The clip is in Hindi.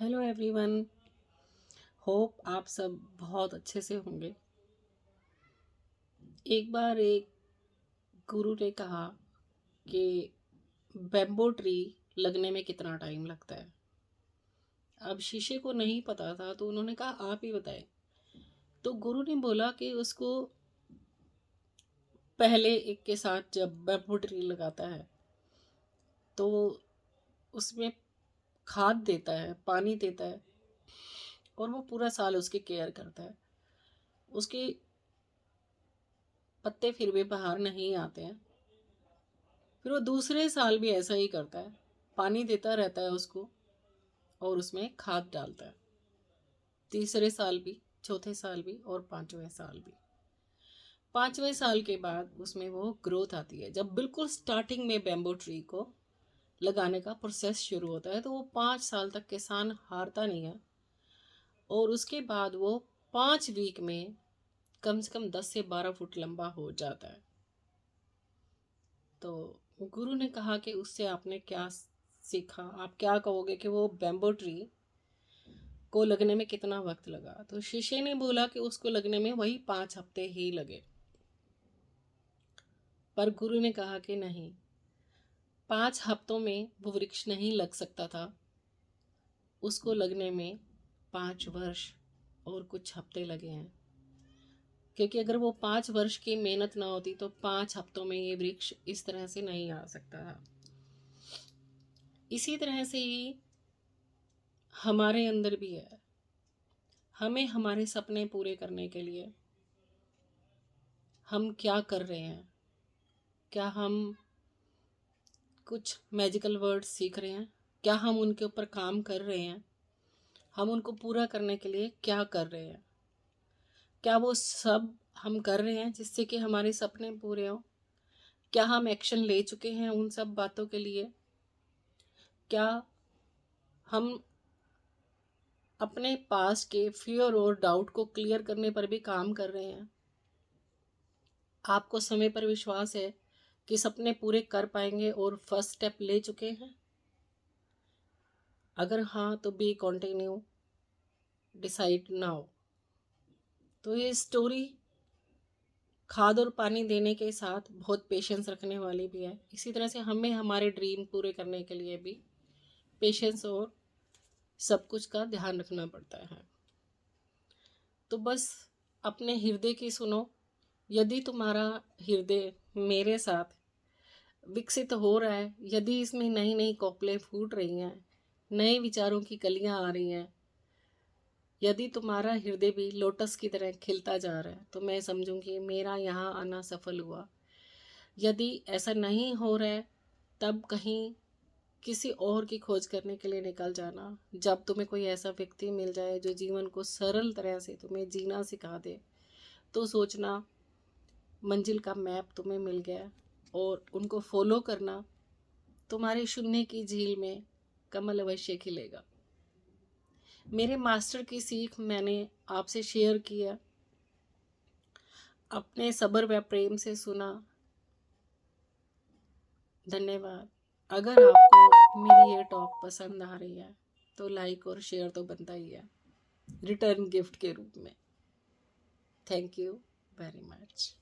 Hello everyone. होप आप सब बहुत अच्छे से होंगे। एक बार एक गुरु ने कहा कि बैम्बो ट्री लगने में कितना टाइम लगता है। अब शीशे को नहीं पता था तो उन्होंने कहा आप ही बताएं। तो गुरु ने बोला कि उसको पहले एक के साथ जब बैम्बो ट्री लगाता है तो उसमें खाद देता है, पानी देता है और वो पूरा साल उसकी केयर करता है। उसके पत्ते फिर भी बाहर नहीं आते हैं। फिर वो दूसरे साल भी ऐसा ही करता है, पानी देता रहता है उसको और उसमें खाद डालता है। तीसरे साल भी, चौथे साल भी और पांचवें साल भी। पांचवें साल के बाद उसमें वो ग्रोथ आती है। जब बिल्कुल स्टार्टिंग में बैम्बो ट्री को लगाने का प्रोसेस शुरू होता है तो वो 5 साल तक किसान हारता नहीं है और उसके बाद वो 5 वीक में कम से कम 10 से 12 फुट लंबा हो जाता है। तो गुरु ने कहा कि उससे आपने क्या सीखा, आप क्या कहोगे कि वो बैम्बो ट्री को लगने में कितना वक्त लगा। तो शिष्य ने बोला कि उसको लगने में वही 5 हफ्ते ही लगे। पर गुरु ने कहा कि नहीं, 5 हफ्तों में वो वृक्ष नहीं लग सकता था, उसको लगने में 5 वर्ष और कुछ हफ्ते लगे हैं। क्योंकि अगर वो 5 वर्ष की मेहनत ना होती तो 5 हफ्तों में ये वृक्ष इस तरह से नहीं आ सकता था। इसी तरह से ही हमारे अंदर भी है। हमें हमारे सपने पूरे करने के लिए हम क्या कर रहे हैं? क्या हम कुछ मैजिकल वर्ड्स सीख रहे हैं? क्या हम उनके ऊपर काम कर रहे हैं? हम उनको पूरा करने के लिए क्या कर रहे हैं? क्या वो सब हम कर रहे हैं जिससे कि हमारे सपने पूरे हों? क्या हम एक्शन ले चुके हैं उन सब बातों के लिए? क्या हम अपने पास के फियर और डाउट को क्लियर करने पर भी काम कर रहे हैं? आपको समय पर विश्वास है कि सपने पूरे कर पाएंगे और फर्स्ट स्टेप ले चुके हैं? अगर हाँ तो बी कंटिन्यू, डिसाइड नाउ। तो ये स्टोरी खाद और पानी देने के साथ बहुत पेशेंस रखने वाली भी है। इसी तरह से हमें हमारे ड्रीम पूरे करने के लिए भी पेशेंस और सब कुछ का ध्यान रखना पड़ता है। तो बस अपने हृदय की सुनो। यदि तुम्हारा हृदय मेरे साथ विकसित हो रहा है, यदि इसमें नई नई कोपलें फूट रही हैं, नए विचारों की कलियां आ रही हैं, यदि तुम्हारा हृदय भी लोटस की तरह खिलता जा रहा है तो मैं समझूंगी मेरा यहाँ आना सफल हुआ। यदि ऐसा नहीं हो रहा है तब कहीं किसी और की खोज करने के लिए निकल जाना। जब तुम्हें कोई ऐसा व्यक्ति मिल जाए जो जीवन को सरल तरह से तुम्हें जीना सिखा दे तो सोचना मंजिल का मैप तुम्हें मिल गया और उनको फॉलो करना, तुम्हारे शून्य की झील में कमल अवश्य खिलेगा। मेरे मास्टर की सीख मैंने आपसे शेयर किया, अपने सब्र व प्रेम से सुना। धन्यवाद। अगर आपको मेरी ये टॉक पसंद आ रही है तो लाइक और शेयर तो बनता ही है, रिटर्न गिफ्ट के रूप में। Thank you very much.